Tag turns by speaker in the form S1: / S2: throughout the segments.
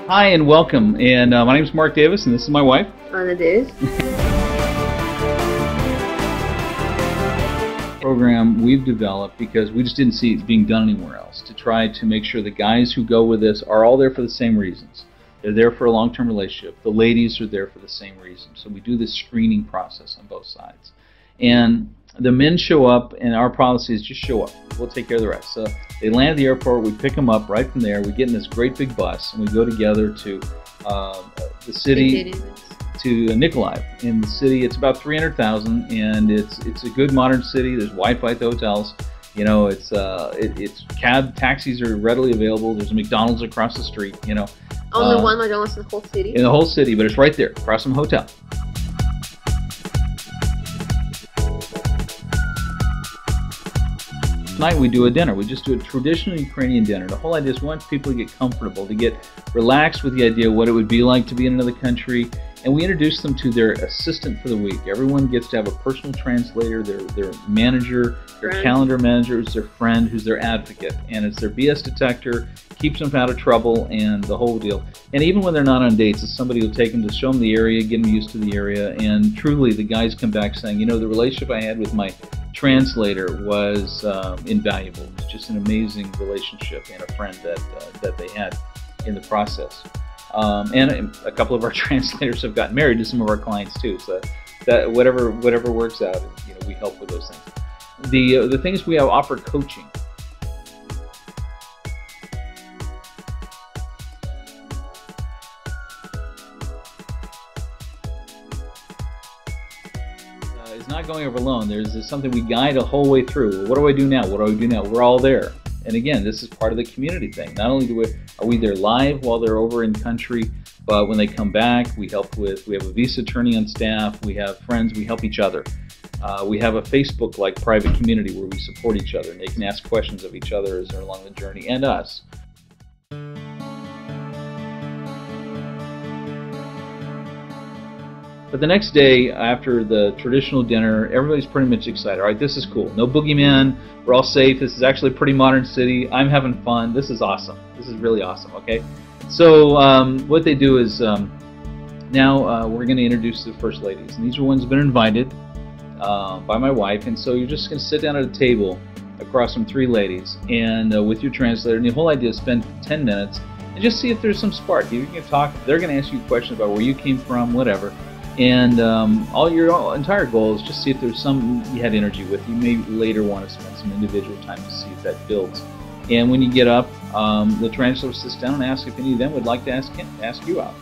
S1: Hi and welcome. And my name is Mark Davis, and this is my wife,
S2: Anna Davis.
S1: Program we've developed because we just didn't see it being done anywhere else, to try to make sure the guys who go with us are all there for the same reasons. They're there for a long-term relationship. The ladies are there for the same reason. So we do this screening process on both sides. And the men show up, and our policy is just show up. We'll take care of the rest. So they land at the airport, we pick them up right from there, we get in this great big bus, and we go together to the city, to Nikolaev. In the city, it's about 300,000, and it's a good modern city. There's Wi-Fi at the hotels. You know, it's taxis are readily available. There's a McDonald's across the street. You know,
S2: only one McDonald's in the whole city.
S1: In the whole city, but it's right there across from a hotel. Tonight we do a dinner. We just do a traditional Ukrainian dinner. The whole idea is we want people to get comfortable, to get relaxed with the idea of what it would be like to be in another country, and we introduce them to their assistant for the week. Everyone gets to have a personal translator, their manager, their calendar manager, who's their friend, who's their advocate, and it's their BS detector, keeps them out of trouble, and the whole deal. And even when they're not on dates, it's somebody who'll take them to show them the area, get them used to the area, and truly the guys come back saying, you know, the relationship I had with my translator was invaluable. It was just an amazing relationship and a friend that they had in the process. And a couple of our translators have gotten married to some of our clients too. So that whatever works out, you know, we help with those things. The things we have offer coaching. It's not going over alone. There's something we guide a whole way through. What do I do now? What do I do now? We're all there. And again, this is part of the community thing. Not only are we there live while they're over in country, but when they come back, we have a visa attorney on staff, we have friends, we help each other. We have a Facebook-like private community where we support each other, and they can ask questions of each other as they're along the journey, and us. But the next day, after the traditional dinner, everybody's pretty much excited. All right, this is cool. No boogeyman. We're all safe. This is actually a pretty modern city. I'm having fun. This is awesome. This is really awesome, okay? So what they do is now we're going to introduce the first ladies. And these are ones who have been invited by my wife. And so you're just going to sit down at a table across from three ladies and with your translator. And the whole idea is spend 10 minutes and just see if there's some spark. You can talk. They're going to ask you questions about where you came from, whatever. And your entire goal is just see if there's some you had energy with. You may later want to spend some individual time to see if that builds. And when you get up, the translator sits down and asks if any of them would like to ask you out.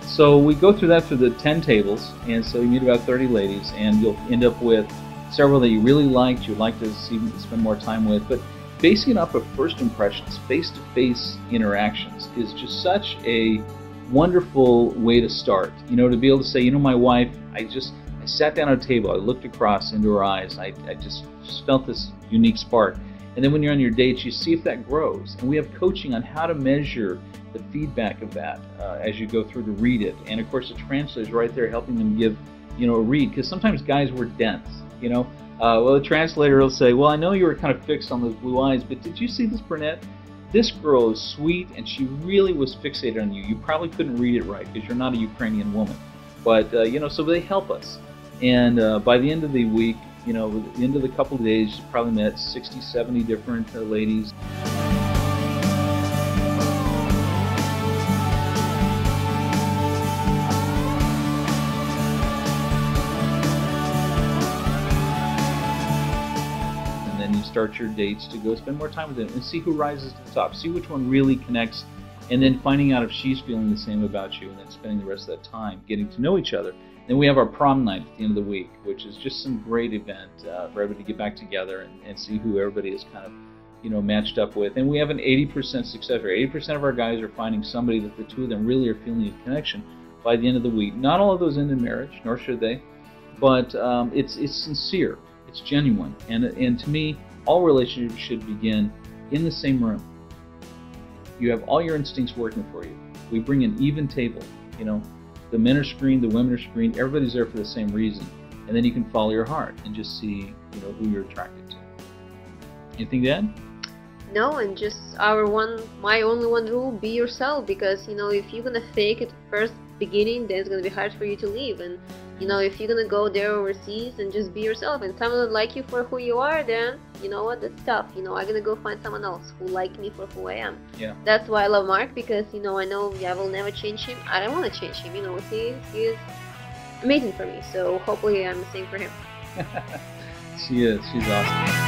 S1: So we go through that through the 10 tables, and so you meet about 30 ladies, and you'll end up with several that you really liked, you'd like to spend more time with. But basing it off of first impressions, face-to-face interactions, is just such a wonderful way to start. You know, to be able to say, you know, my wife, I sat down at a table, I looked across into her eyes, I just felt this unique spark. And then when you're on your dates, you see if that grows. And we have coaching on how to measure the feedback of that as you go through to read it. And of course, the translator is right there helping them give, you know, a read, because sometimes guys were dense. You know, well, the translator will say, well, I know you were kind of fixed on those blue eyes, but did you see this brunette? This girl is sweet, and she really was fixated on you. You probably couldn't read it right because you're not a Ukrainian woman. But, you know, so they help us. And by the end of the week, you know, at the end of the couple of days, you probably met 60, 70 different ladies. Start your dates to go spend more time with them and see who rises to the top, see which one really connects, and then finding out if she's feeling the same about you, and then spending the rest of that time getting to know each other. Then we have our prom night at the end of the week, which is just some great event for everybody to get back together and see who everybody is kind of, you know, matched up with. And we have an 80% success rate. 80% of our guys are finding somebody that the two of them really are feeling a connection by the end of the week. Not all of those end in marriage, nor should they, but it's sincere, it's genuine, and to me, all relationships should begin in the same room. You have all your instincts working for you. We bring an even table. You know, the men are screened, the women are screened. Everybody's there for the same reason, and then you can follow your heart and just see, you know, who you're attracted to. Anything to add?
S2: No, and just my only one rule: be yourself. Because if you're gonna fake it first beginning, then it's gonna be hard for you to leave. And if you're gonna go there overseas and just be yourself, and someone don't like you for who you are, then you know what? That's tough. I'm gonna go find someone else who like me for who I am.
S1: Yeah.
S2: That's why I love Mark, because I know I will never change him. I don't want to change him. He is amazing for me. So hopefully I'm the same for him.
S1: She is. She's awesome.